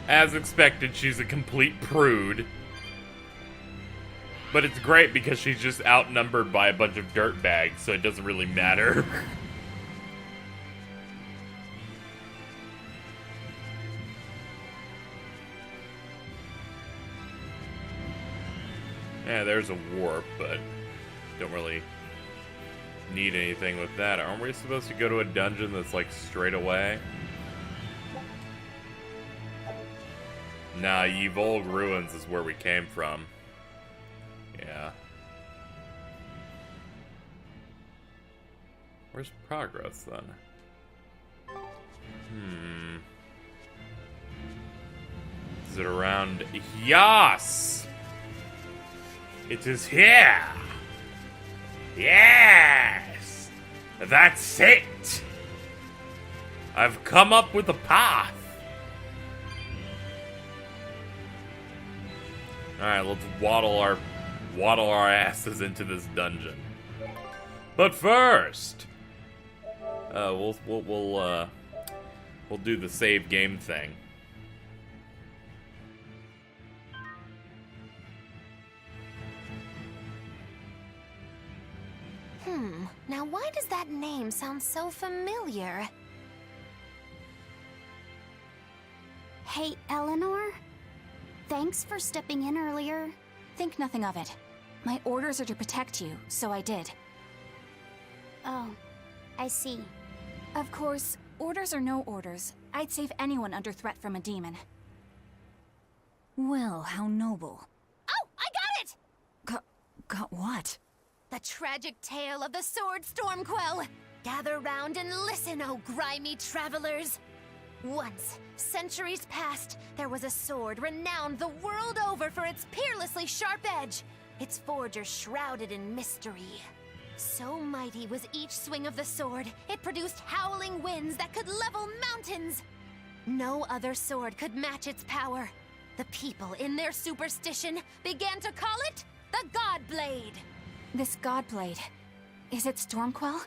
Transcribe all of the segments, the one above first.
As expected, she's a complete prude. But it's great because she's just outnumbered by a bunch of dirtbags, so it doesn't really matter. Yeah, there's a warp, but don't really need anything with that. Aren't we supposed to go to a dungeon that's like straight away? Nah, Yvolg Ruins is where we came from. Yeah. Where's progress then? Is it around? Yas! It is here! Yes! That's it! I've come up with a path! Alright, let's waddle our asses into this dungeon. But first, we'll do the save game thing. Now why does that name sound so familiar? Hey, Eleanor? Thanks for stepping in earlier. Think nothing of it. My orders are to protect you, so I did. Oh, I see. Of course, orders or no orders, I'd save anyone under threat from a demon. Well, how noble. Oh, I got it! Got what? The tragic tale of the sword Stormquell. Gather round and listen, oh grimy travelers. Once, centuries past, there was a sword renowned the world over for its peerlessly sharp edge, its forger shrouded in mystery. So mighty was each swing of the sword, it produced howling winds that could level mountains. No other sword could match its power. The people, in their superstition, began to call it the Godblade. This Godblade, is it Stormquell?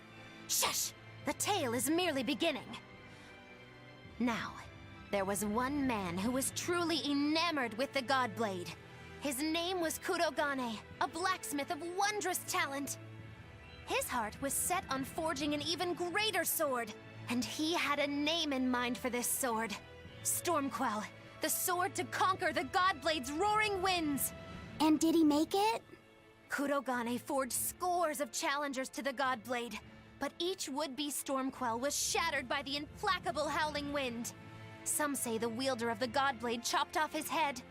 Shush! The tale is merely beginning. Now, there was one man who was truly enamored with the Godblade. His name was Kurogane, a blacksmith of wondrous talent. His heart was set on forging an even greater sword, and he had a name in mind for this sword. Stormquell, the sword to conquer the Godblade's roaring winds. And did he make it? Kurogane forged scores of challengers to the Godblade, but each would-be Stormquell was shattered by the implacable howling wind. Some say the wielder of the Godblade chopped off his head.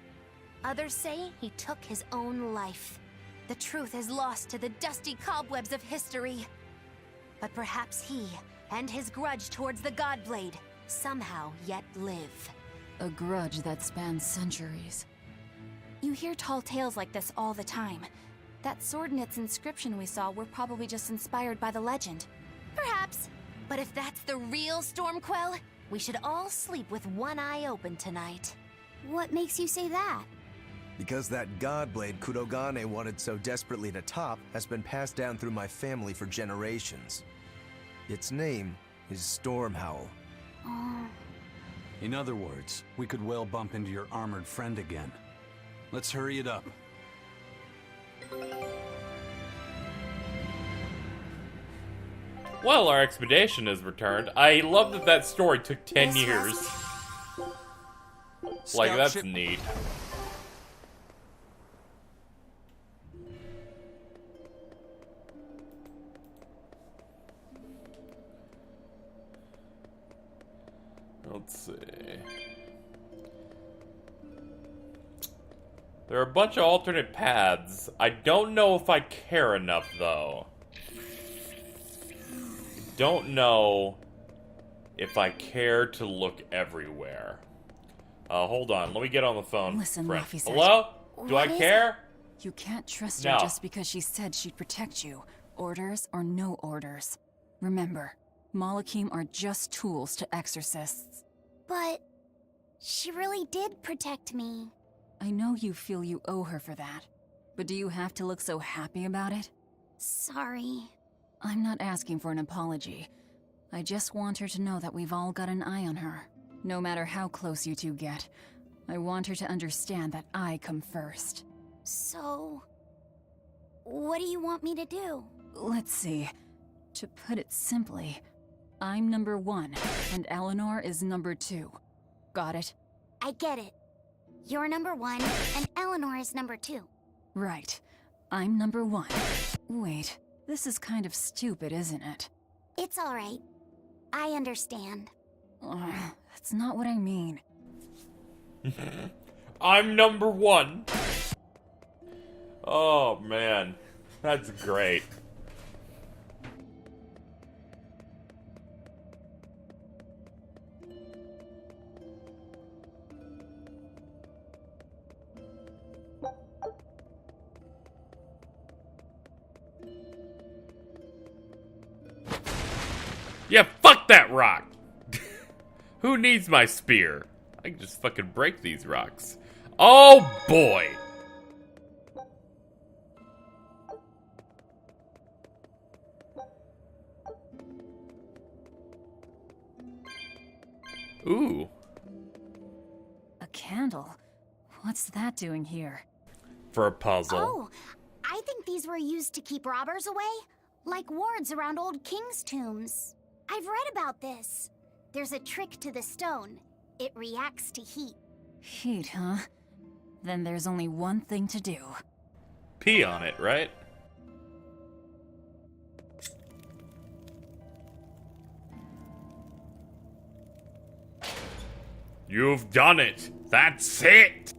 Others say he took his own life. The truth is lost to the dusty cobwebs of history. But perhaps he, and his grudge towards the Godblade, somehow yet live. A grudge that spans centuries. You hear tall tales like this all the time. That sword and its inscription we saw were probably just inspired by the legend. Perhaps. But if that's the real Stormquell, we should all sleep with one eye open tonight. What makes you say that? Because that Godblade Kurogane wanted so desperately to top has been passed down through my family for generations. Its name is Stormhowl. In other words, we could well bump into your armored friend again. Let's hurry it up. Well, our expedition has returned. I love that that story took 10 years. Like, Scout that's ship. neat. Let's see. There are a bunch of alternate paths. I don't know if I care enough, though. Don't know if I care to look everywhere. Hold on. Let me get on the phone. Listen, friend. Laffy said- Hello? Do What I is care? You can't trust her No. just because she said she'd protect you. Orders or no orders. Remember, Malakim are just tools to exorcists. But she really did protect me. I know you feel you owe her for that, but do you have to look so happy about it? Sorry. I'm not asking for an apology. I just want her to know that we've all got an eye on her. No matter how close you two get, I want her to understand that I come first. So... what do you want me to do? Let's see. To put it simply, I'm number 1, and Eleanor is number 2. Got it? I get it. You're number 1, and Eleanor is number 2. Right. I'm number 1. Wait, this is kind of stupid, isn't it? It's alright. I understand. That's not what I mean. I'm number 1. Oh, man. That's great. Yeah, fuck that rock! Who needs my spear? I can just fucking break these rocks. Oh boy! Ooh. A candle? What's that doing here? For a puzzle. Oh, I think these were used to keep robbers away, like wards around old king's tombs. I've read about this. There's a trick to the stone. It reacts to heat. Heat, huh? Then there's only one thing to do. Pee on it, right? You've done it! That's it!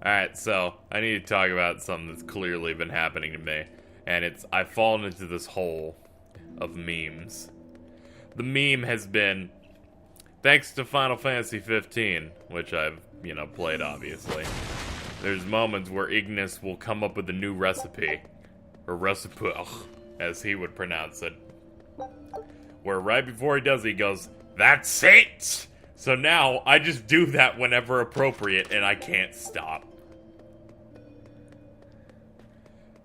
Alright, so I need to talk about something that's clearly been happening to me. And it's, I've fallen into this hole of memes. The meme has been, thanks to Final Fantasy 15, which I've, played obviously. There's moments where Ignis will come up with a new recipe. Or recipe, as he would pronounce it. Where right before he does it, he goes, that's it! So now, I just do that whenever appropriate, and I can't stop.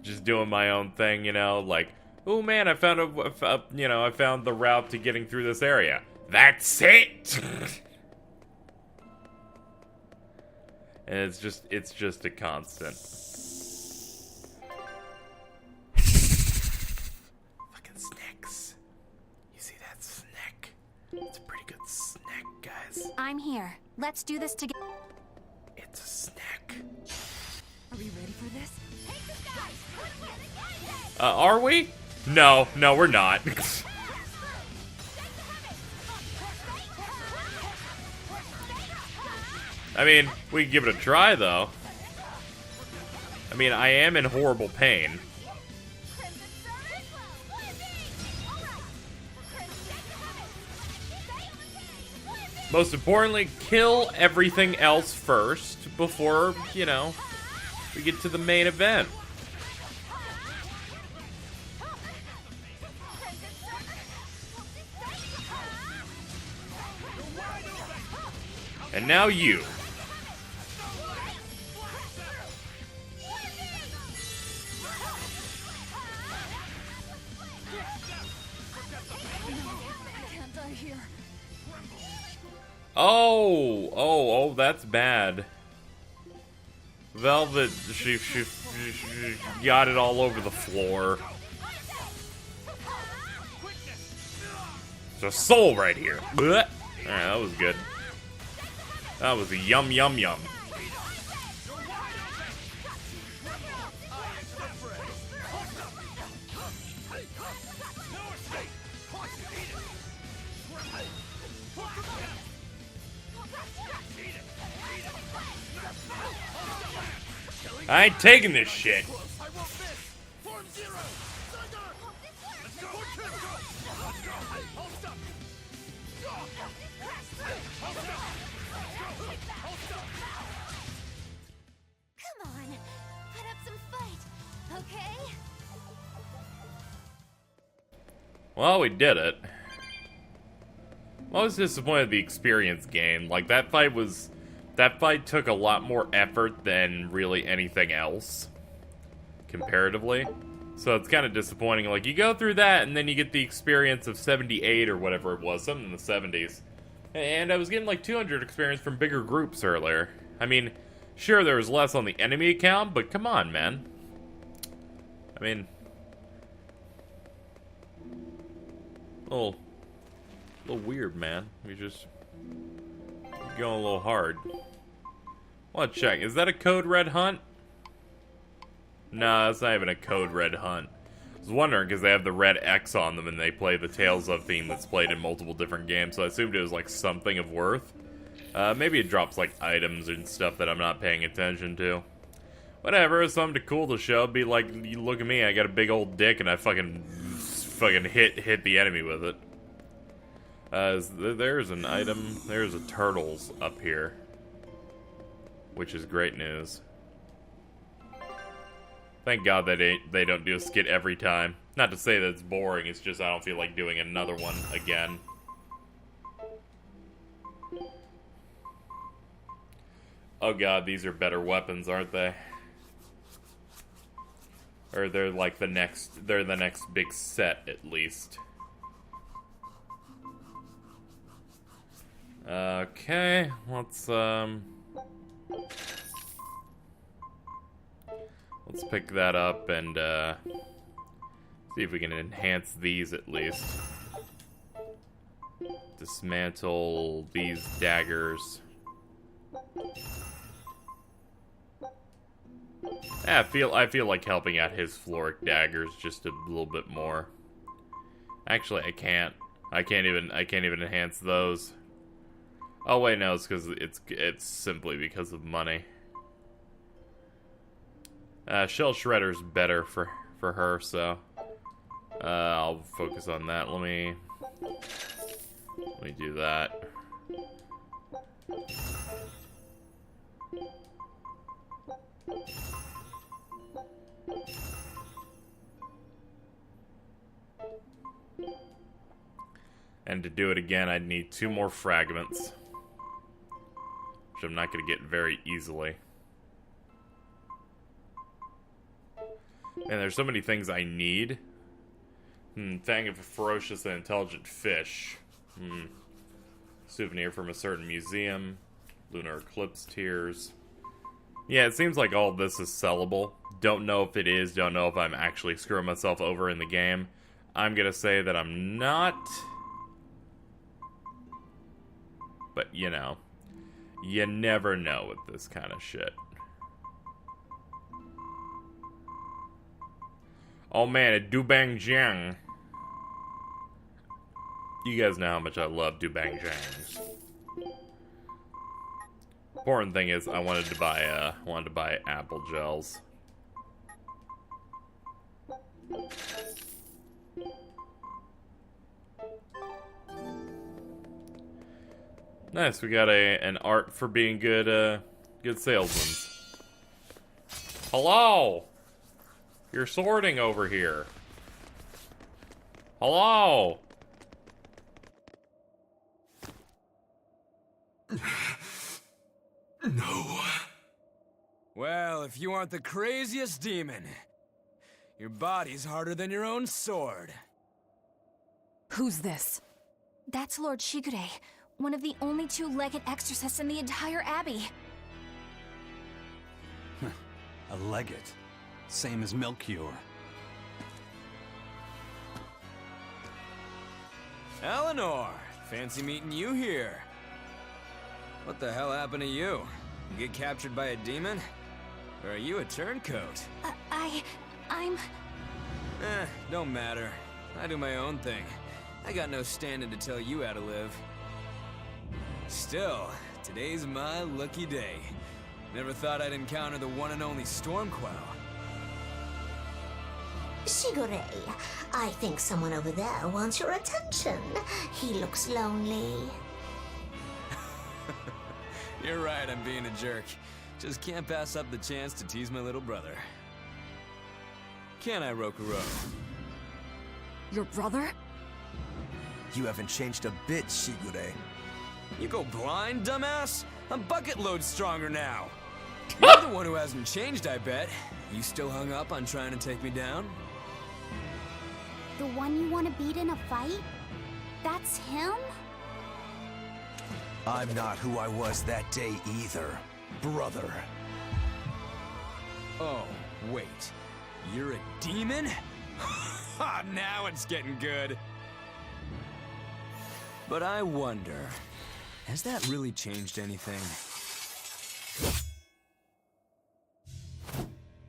Just doing my own thing, like, oh man, I found I found the route to getting through this area. That's it! And it's just a constant. Fucking snacks. You see that snack? It's a pretty good snack, guys. I'm here. Let's do this together. It's a snack. Are we ready for this? Are we? No, we're not. I mean, we can give it a try, though. I mean, I am in horrible pain. Most importantly, kill everything else first before, we get to the main event. And now you. Oh, that's bad. Velvet, she got it all over the floor. There's a soul right here. Alright, that was good. That was a yum. I ain't taking this shit. Well, we did it. I was disappointed with the experience gained. Like, that fight took a lot more effort than really anything else, comparatively. So it's kind of disappointing. Like, you go through that, and then you get the experience of 78 or whatever it was, something in the 70s. And I was getting like 200 experience from bigger groups earlier. I mean, sure, there was less on the enemy account, but come on, man. I mean, a little weird, man. We just going a little hard. I want to check. Is that a Code Red hunt? No, that's not even a Code Red hunt. I was wondering because they have the red X on them and they play the Tales of theme that's played in multiple different games, so I assumed it was like something of worth. Maybe it drops like items and stuff that I'm not paying attention to. Whatever, something cool to show. Be like, you look at me, I got a big old dick and I fucking hit the enemy with it. There's an item. There's a turtles up here, which is great news. Thank God that they don't do a skit every time. Not to say that it's boring, it's just I don't feel like doing another one again. Oh God, these are better weapons, aren't they? Or they're like the next big set at least. Okay, let's pick that up and see if we can enhance these at least. Dismantle these daggers. I feel like helping out his Floric daggers just a little bit more. Actually, I can't even enhance those. Oh wait, no, it's because it's simply because of money. Shell Shredder's better for her, so I'll focus on that. Let me do that. And to do it again, I'd need 2 more fragments, which I'm not going to get very easily. And there's so many things I need. Fang of a ferocious and intelligent fish. Souvenir from a certain museum. Lunar eclipse tears. Yeah, it seems like all of this is sellable. Don't know if it is. Don't know if I'm actually screwing myself over in the game. I'm gonna say that I'm not. But, you know, you never know with this kind of shit. Oh man, a Dubang Jiang. You guys know how much I love Dubang Jiangs. Important thing is, I wanted to buy apple gels. Nice, we got an art for being good salesmen. Hello! You're sorting over here. Hello! No. Well, if you aren't the craziest demon, your body's harder than your own sword. Who's this? That's Lord Shigure, one of the only 2 legate exorcists in the entire abbey. A legate. Same as Melchior. Eleanor, fancy meeting you here. What the hell happened to you? You get captured by a demon? Or are you a turncoat? I'm... Don't matter. I do my own thing. I got no standing to tell you how to live. Still, today's my lucky day. Never thought I'd encounter the one and only Stormquell. Shigure, I think someone over there wants your attention. He looks lonely. You're right, I'm being a jerk. Just can't pass up the chance to tease my little brother. Can I, Rokurou? Your brother? You haven't changed a bit, Shigure. You go blind, dumbass? I'm bucket load stronger now. You're the one who hasn't changed, I bet. You still hung up on trying to take me down? The one you want to beat in a fight? That's him? I'm not who I was that day either, brother. Oh, wait. You're a demon? Now it's getting good. But I wonder, has that really changed anything?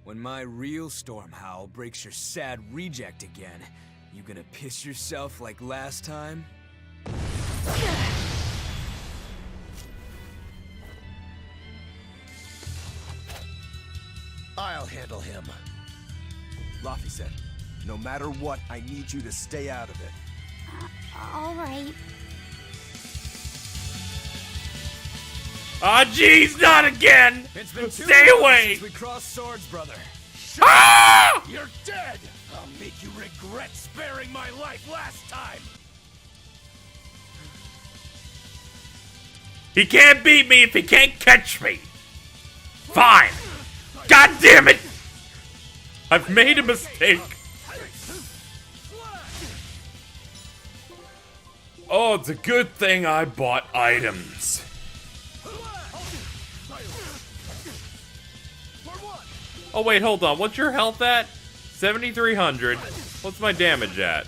When my real storm howl breaks your sad reject again, you gonna piss yourself like last time? I'll handle him. Laffy said, no matter what, I need you to stay out of it. All right. Ah, jeez, not again! It's been too Stay long away! since we crossed swords, brother. Ah! You're dead! I'll make you regret sparing my life last time! He can't beat me if he can't catch me! Fine! God damn it! I've made a mistake! Oh, it's a good thing I bought items. Oh wait, hold on. What's your health at? 7,300. What's my damage at?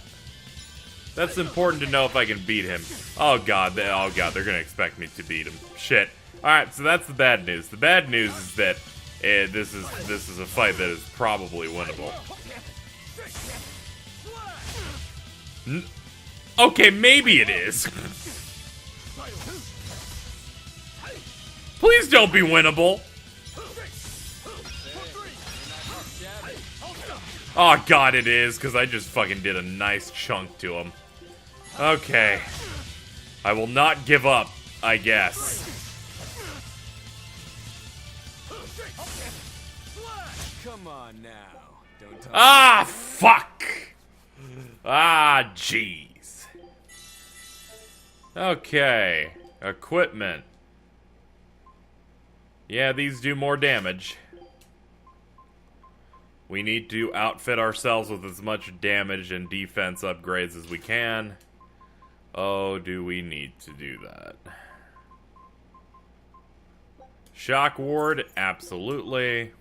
That's important to know if I can beat him. Oh god, they're gonna expect me to beat him. Shit. Alright, so that's the bad news. The bad news is that this is a fight that is probably winnable. Okay, maybe it is. Please don't be winnable. Oh god, it is, because I just fucking did a nice chunk to him. Okay. I will not give up, I guess. Come on now. Don't talk. Ah, fuck! Ah, jeez. Okay. Equipment. Yeah, these do more damage. We need to outfit ourselves with as much damage and defense upgrades as we can. Oh, do we need to do that? Shock ward, absolutely.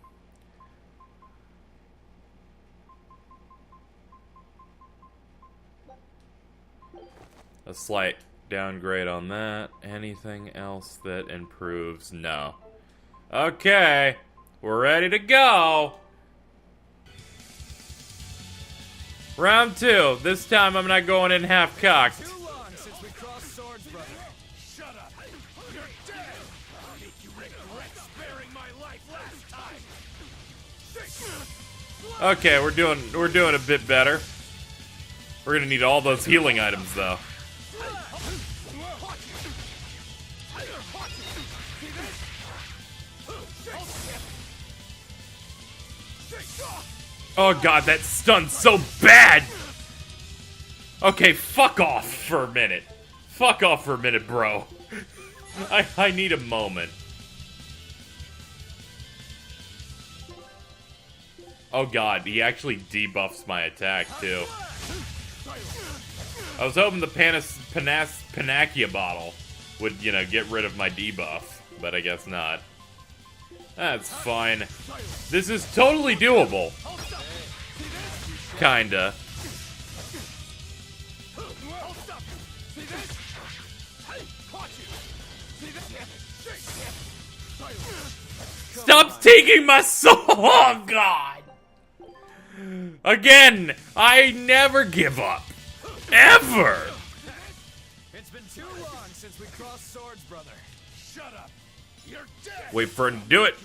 A slight downgrade on that. Anything else that improves? No. Okay, we're ready to go. Round 2. This time I'm not going in half-cocked. Too long since we crossed swords, brother. Shut up! You're dead! I'll make you regret sparing my life last time! Okay, we're doing a bit better. We're gonna need all those healing items though. Oh god, that stun's so bad! Okay, fuck off for a minute. Fuck off for a minute, bro. I need a moment. Oh god, he actually debuffs my attack too. I was hoping the Panakia bottle would, you know, get rid of my debuff, but I guess not. That's fine. This is totally doable. Kinda. Stop taking my soul! Oh, God! Again, I never give up. Ever! It's been too long since we crossed swords, brother. Shut up! You're dead! Wait for him to do it.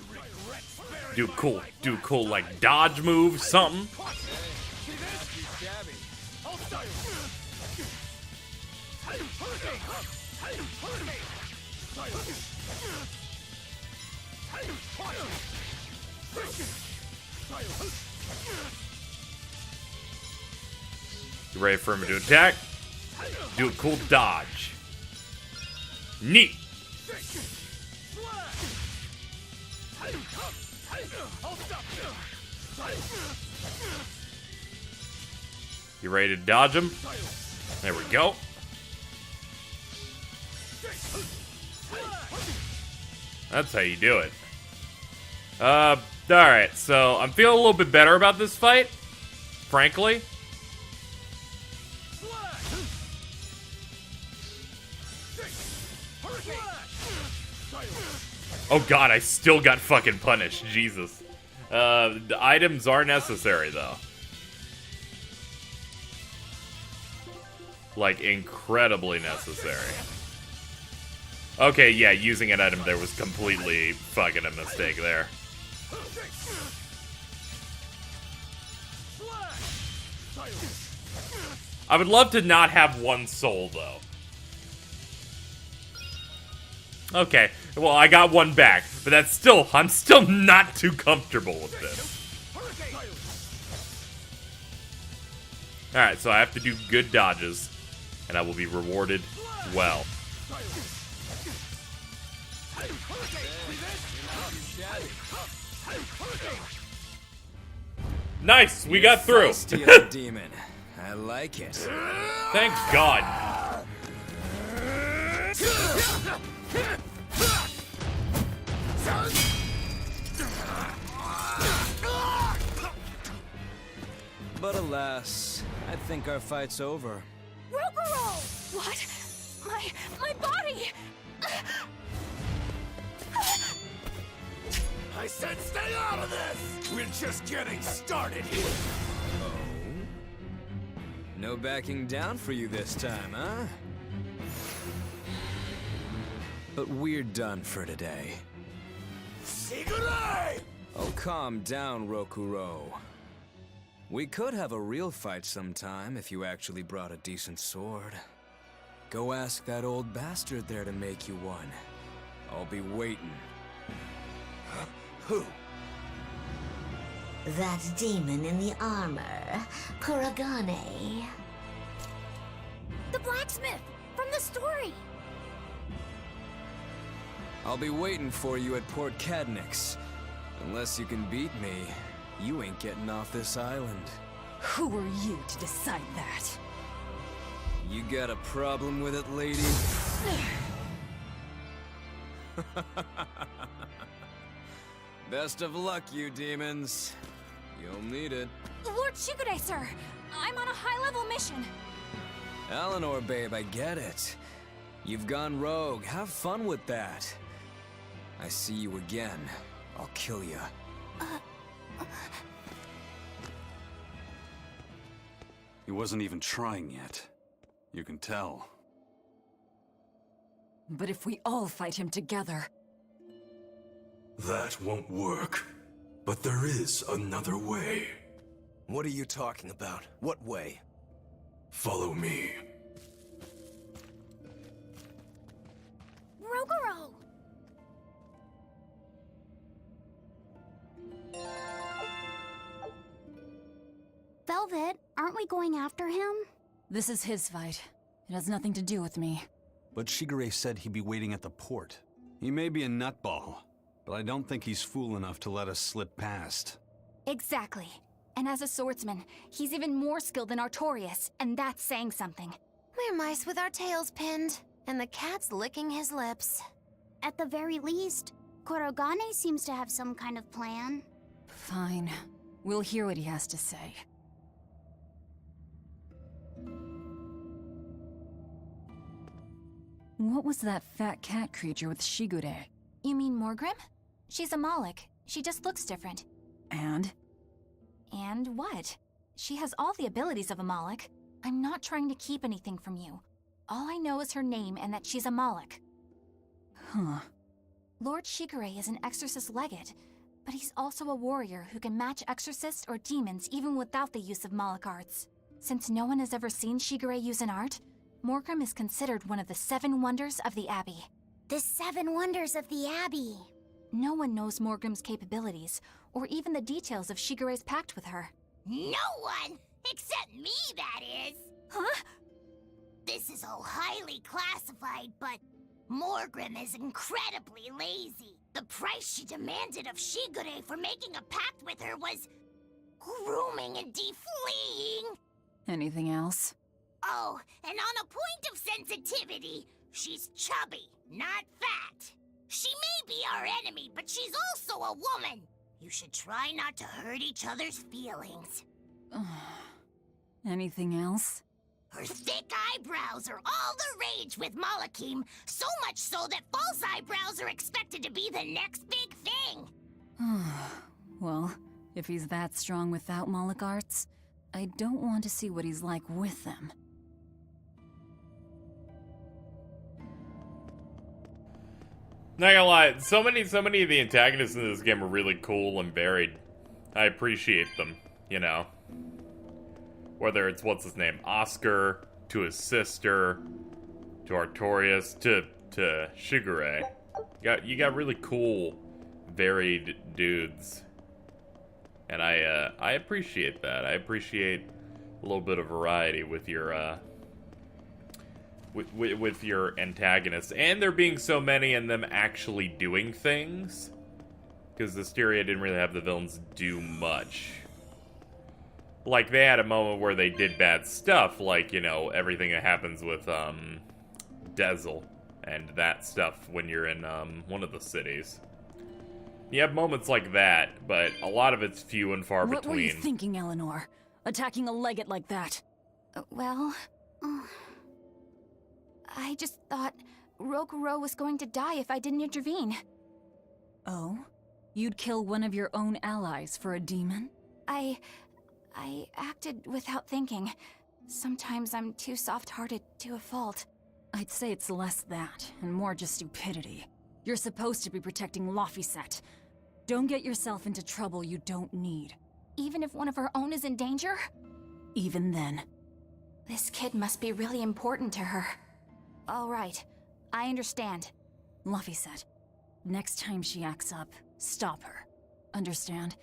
Do cool, like dodge move, something. You ready for him to attack? Do a cool dodge. Neat. You ready to dodge him? There we go. That's how you do it. Alright, so I'm feeling a little bit better about this fight, frankly. Oh god, I still got fucking punished. Jesus. The items are necessary, though. Like, incredibly necessary. Okay, yeah, using an item there was completely fucking a mistake there. I would love to not have one soul, though. Okay, well, I got one back, but that's still, I'm still not too comfortable with this. Alright, so I have to do good dodges, and I will be rewarded well. Nice, we got through. Demon. I like it. Thank God. But alas, I think our fight's over. Rokurou! What? My body! I said stay out of this! We're just getting started here! No backing down for you this time, huh? But we're done for today. Shigure! Oh, calm down, Rokurou. We could have a real fight sometime if you actually brought a decent sword. Go ask that old bastard there to make you one. I'll be waiting. Who? That demon in the armor, Kurogane. The blacksmith from the story. I'll be waiting for you at Port Cadnix. Unless you can beat me, you ain't getting off this island. Who are you to decide that? You got a problem with it, lady? Best of luck, you demons. You'll need it. Lord Shigure, sir! I'm on a high-level mission. Eleanor, babe, I get it. You've gone rogue. Have fun with that. I see you again. I'll kill you. He wasn't even trying yet. You can tell. But if we all fight him together... That won't work. But there is another way. What are you talking about? What way? Follow me. Rokurou! Velvet, aren't we going after him? This is his fight. It has nothing to do with me. But Shigure said he'd be waiting at the port. He may be a nutball, but I don't think he's fool enough to let us slip past. Exactly. And as a swordsman, he's even more skilled than Artorius, and that's saying something. We're mice with our tails pinned, and the cat's licking his lips. At the very least, Kurogane seems to have some kind of plan. Fine. We'll hear what he has to say. What was that fat cat creature with Shigure? You mean Morgrim? She's a Moloch. She just looks different. And? And what? She has all the abilities of a Moloch. I'm not trying to keep anything from you. All I know is her name and that she's a Moloch. Huh. Lord Shigure is an exorcist legate, but he's also a warrior who can match exorcists or demons even without the use of Moloch arts. Since no one has ever seen Shigure use an art, Morgrim is considered one of the 7 wonders of the Abbey. The 7 wonders of the Abbey. No one knows Morgrim's capabilities, or even the details of Shigure's pact with her. No one! Except me, that is! Huh? This is all highly classified, but Morgrim is incredibly lazy. The price she demanded of Shigure for making a pact with her was grooming and defleeing. Anything else? Oh, and on a point of sensitivity, she's chubby, not fat. She may be our enemy, but she's also a woman. You should try not to hurt each other's feelings. Anything else? Her thick eyebrows are all the rage with Malakim, so much so that false eyebrows are expected to be the next big thing. Well, if he's that strong without Moloch arts, I don't want to see what he's like with them. Not gonna lie, so many of the antagonists in this game are really cool and varied. I appreciate them, you know. Whether it's, what's his name, Oscar, to his sister, to Artorius, to Shigure. You got really cool, varied dudes. And I appreciate that. I appreciate a little bit of variety with your with your antagonists, and there being so many and them actually doing things, because Asteria didn't really have the villains do much. Like, they had a moment where they did bad stuff, like, you know, everything that happens with Dezel and that stuff when you're in one of the cities. You have moments like that, but a lot of it's few and far between. What were you thinking, Eleanor? Attacking a legate like that? Well, I just thought Rokurou was going to die if I didn't intervene. Oh? You'd kill one of your own allies for a demon? I acted without thinking. Sometimes I'm too soft-hearted to a fault. I'd say it's less that, and more just stupidity. You're supposed to be protecting Laphicet. Don't get yourself into trouble you don't need. Even if one of her own is in danger? Even then. This kid must be really important to her. All right, I understand. Laphicet, next time she acts up, stop her. Understand?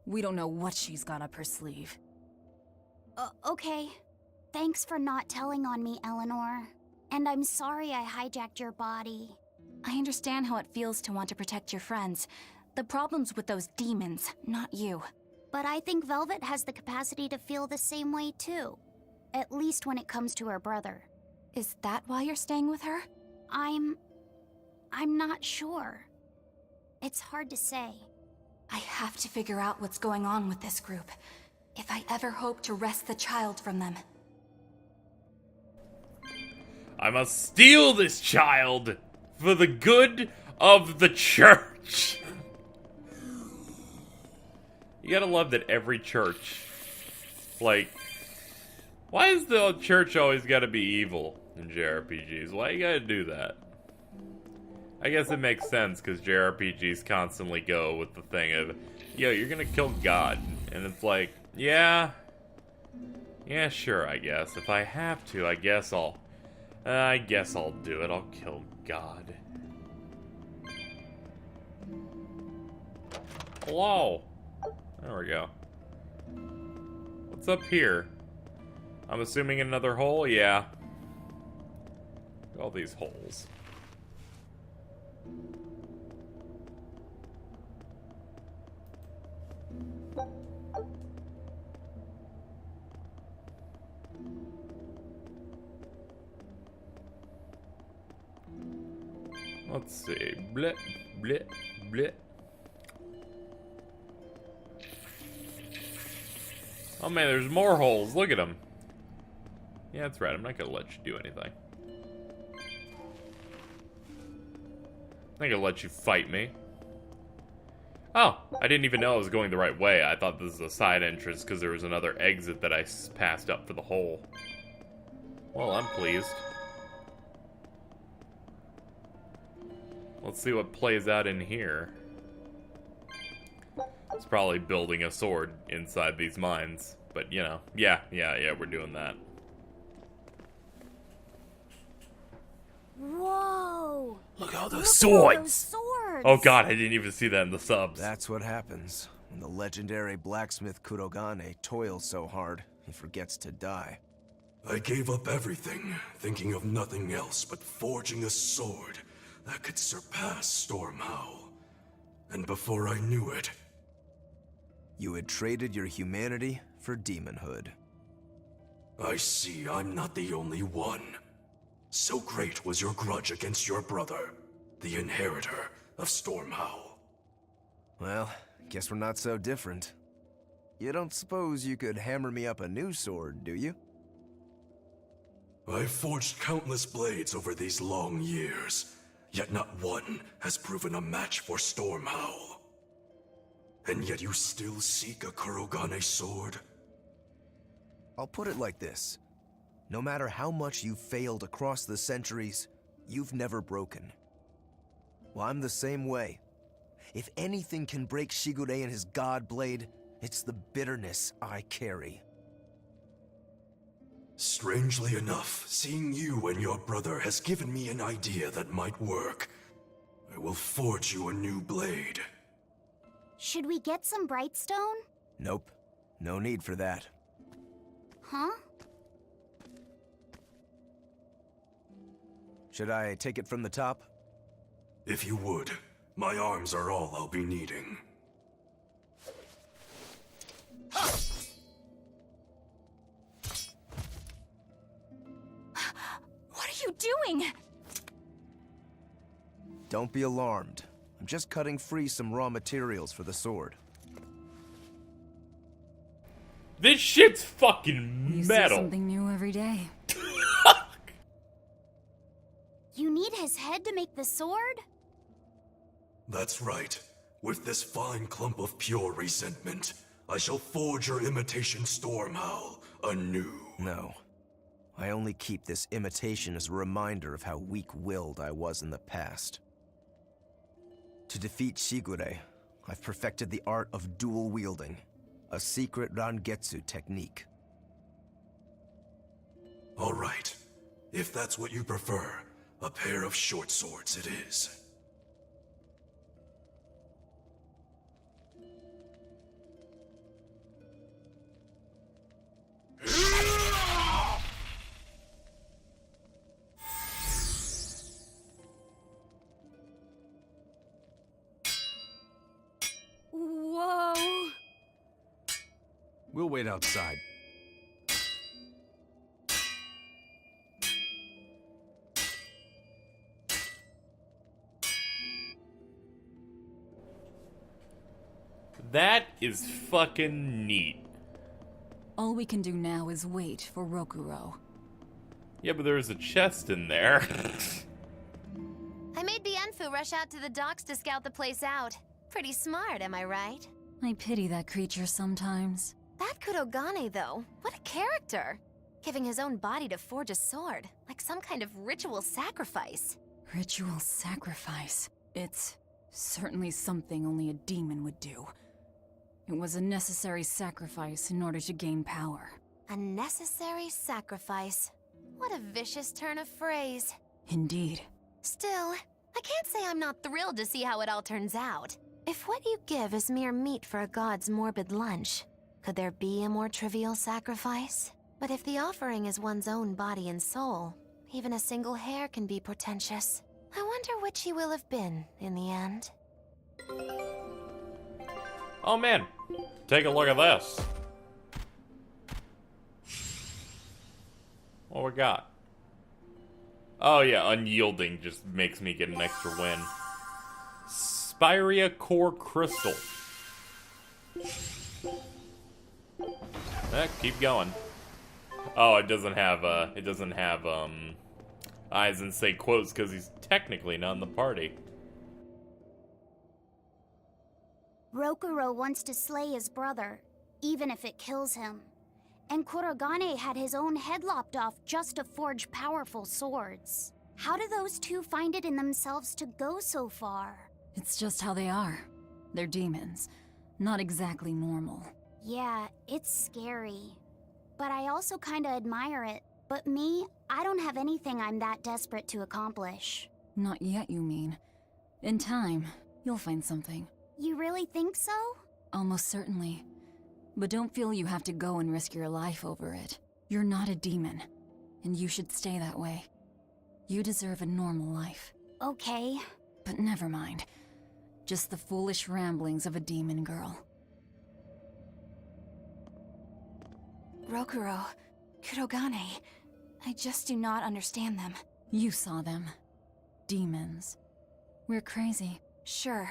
We don't know what she's got up her sleeve. Okay. Thanks for not telling on me, Eleanor. And I'm sorry I hijacked your body. I understand how it feels to want to protect your friends. The problem's with those demons, not you. But I think Velvet has the capacity to feel the same way too. At least when it comes to her brother. Is that why you're staying with her? I'm not sure. It's hard to say. I have to figure out what's going on with this group, if I ever hope to wrest the child from them. I must steal this child for the good of the church. You gotta love that every church, like, why is the church always gotta be evil in JRPGs? Why you gotta do that? I guess it makes sense, because JRPGs constantly go with the thing of, yo, you're gonna kill God. And it's like, yeah, sure, I guess. If I have to, I guess I'll do it. I'll kill God. Hello. There we go. What's up here? I'm assuming another hole? Yeah. All these holes. Let's see. Blit, blit, blit. Oh man, there's more holes. Look at them. Yeah, that's right. I'm not gonna let you do anything. I'm not gonna let you fight me. Oh, I didn't even know I was going the right way. I thought this was a side entrance because there was another exit that I passed up for the hole. Well, I'm pleased. Let's see what plays out in here. It's probably building a sword inside these mines. But, you know, yeah, we're doing that. Whoa! Look at all those Look swords! at those swords! Oh god, I didn't even see that in the subs. That's what happens when the legendary blacksmith Kurogane toils so hard, he forgets to die. I gave up everything, thinking of nothing else but forging a sword that could surpass Stormhowl. And before I knew it... You had traded your humanity for demonhood. I see I'm not the only one. So great was your grudge against your brother, the inheritor of Stormhowl. Well, guess we're not so different. You don't suppose you could hammer me up a new sword, do you? I've forged countless blades over these long years, yet not one has proven a match for Stormhowl. And yet you still seek a Kurogane sword? I'll put it like this. No matter how much you've failed across the centuries, you've never broken. Well, I'm the same way. If anything can break Shigure and his god blade, it's the bitterness I carry. Strangely enough, seeing you and your brother has given me an idea that might work. I will forge you a new blade. Should we get some Brightstone? Nope. No need for that. Huh? Should I take it from the top? If you would. My arms are all I'll be needing. What are you doing? Don't be alarmed. I'm just cutting free some raw materials for the sword. This shit's fucking You metal. see something new every day. You need his head to make the sword? That's right. With this fine clump of pure resentment, I shall forge your imitation Stormhowl anew. No. I only keep this imitation as a reminder of how weak-willed I was in the past. To defeat Shigure, I've perfected the art of dual wielding, a secret Rangetsu technique. All right. If that's what you prefer, a pair of short swords it is. Whoa! We'll wait outside. That is fucking neat. All we can do now is wait for Rokurou. Yeah, but there's a chest in there. I made Bienfu rush out to the docks to scout the place out. Pretty smart, am I right? I pity that creature sometimes. That Kurogane, though, what a character! Giving his own body to forge a sword, like some kind of ritual sacrifice. Ritual sacrifice. It's certainly something only a demon would do. It was a necessary sacrifice in order to gain power. A necessary sacrifice. What a vicious turn of phrase. Indeed. Still, I can't say I'm not thrilled to see how it all turns out. If what you give is mere meat for a god's morbid lunch, could there be a more trivial sacrifice? But if the offering is one's own body and soul, even a single hair can be portentous. I wonder which he will have been in the end. Oh man, take a look at this. What we got? Oh yeah, unyielding just makes me get an extra win. Spirea Core Crystal. Keep going. Oh, it doesn't have eyes and say quotes because he's technically not in the party. Rokurou wants to slay his brother, even if it kills him. And Kurogane had his own head lopped off just to forge powerful swords. How do those two find it in themselves to go so far? It's just how they are. They're demons. Not exactly normal. Yeah, it's scary. But I also kinda admire it. But me, I don't have anything I'm that desperate to accomplish. Not yet, you mean. In time, you'll find something. You really think so? Almost certainly. But don't feel you have to go and risk your life over it. You're not a demon, and you should stay that way. You deserve a normal life. Okay. But never mind. Just the foolish ramblings of a demon girl. Rokurou, Kurogane, I just do not understand them. You saw them. Demons. We're crazy. Sure,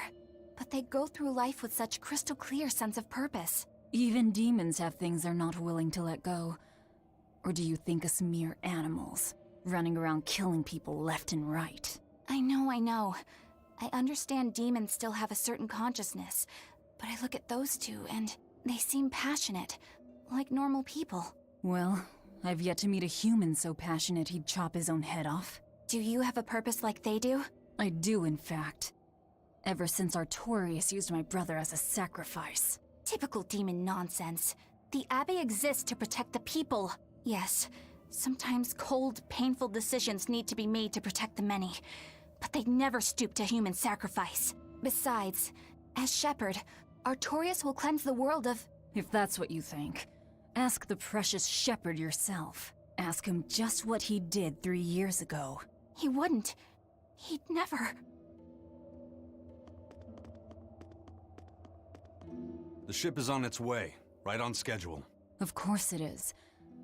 but they go through life with such crystal clear sense of purpose. Even demons have things they're not willing to let go. Or do you think us mere animals, running around killing people left and right? I know. I understand demons still have a certain consciousness, but I look at those two and they seem passionate, like normal people. Well, I've yet to meet a human so passionate he'd chop his own head off. Do you have a purpose like they do? I do, in fact. Ever since Artorius used my brother as a sacrifice. Typical demon nonsense. The Abbey exists to protect the people. Yes, sometimes cold, painful decisions need to be made to protect the many, but they never stoop to human sacrifice. Besides, as shepherd, Artorius will cleanse the world of... If that's what you think, ask the precious shepherd yourself. Ask him just what he did 3 years ago. He wouldn't. He'd never... The ship is on its way, right on schedule. Of course it is.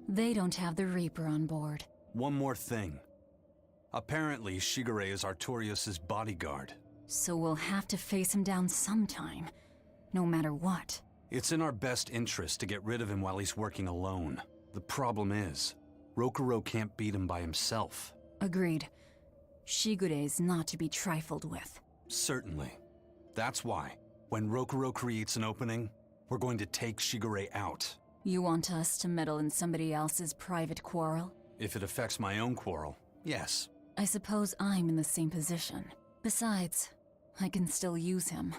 They don't have the Reaper on board. One more thing. Apparently, Shigure is Artorius' bodyguard. So we'll have to face him down sometime, no matter what. It's in our best interest to get rid of him while he's working alone. The problem is, Rokurou can't beat him by himself. Agreed. Shigure is not to be trifled with. Certainly. That's why, when Rokurou creates an opening, we're going to take Shigure out. You want us to meddle in somebody else's private quarrel? If it affects my own quarrel, yes. I suppose I'm in the same position. Besides, I can still use him.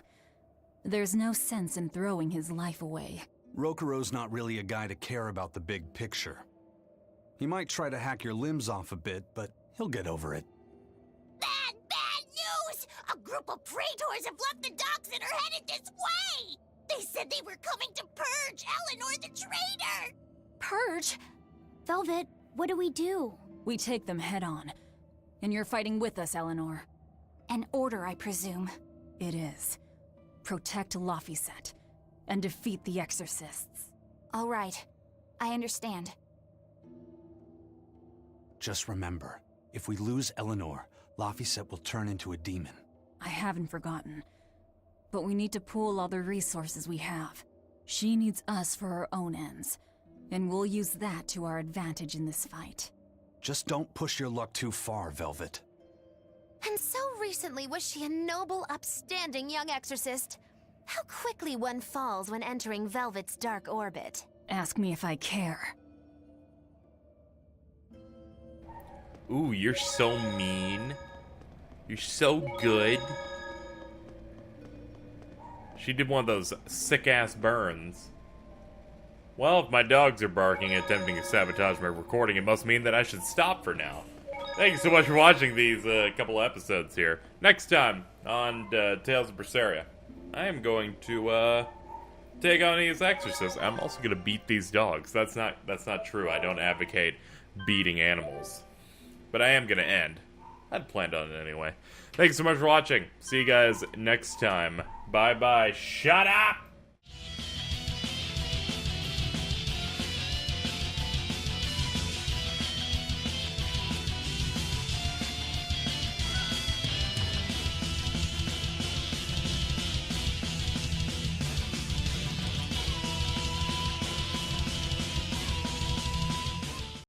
There's no sense in throwing his life away. Rokurou's not really a guy to care about the big picture. He might try to hack your limbs off a bit, but he'll get over it. Bad news! A group of praetors have left the docks and are headed this way! They said they were coming to purge Eleanor the traitor! Purge? Velvet, what do we do? We take them head on. And you're fighting with us, Eleanor. An order, I presume. It is. Protect Laphicet and defeat the Exorcists. All right. I understand. Just remember, if we lose Eleanor, Laphicet will turn into a demon. I haven't forgotten. But we need to pool all the resources we have. She needs us for her own ends, and we'll use that to our advantage in this fight. Just don't push your luck too far, Velvet. And so recently was she a noble, upstanding young exorcist. How quickly one falls when entering Velvet's dark orbit. Ask me if I care. Ooh, you're so mean. You're so good. She did one of those sick-ass burns. Well, if my dogs are barking and attempting to sabotage my recording, it must mean that I should stop for now. Thank you so much for watching these couple episodes here. Next time on Tales of Berseria, I am going to take on these exorcists. I'm also going to beat these dogs. That's not true. I don't advocate beating animals. But I am going to end. I'd planned on it anyway. Thanks so much for watching. See you guys next time. Bye-bye. Shut up!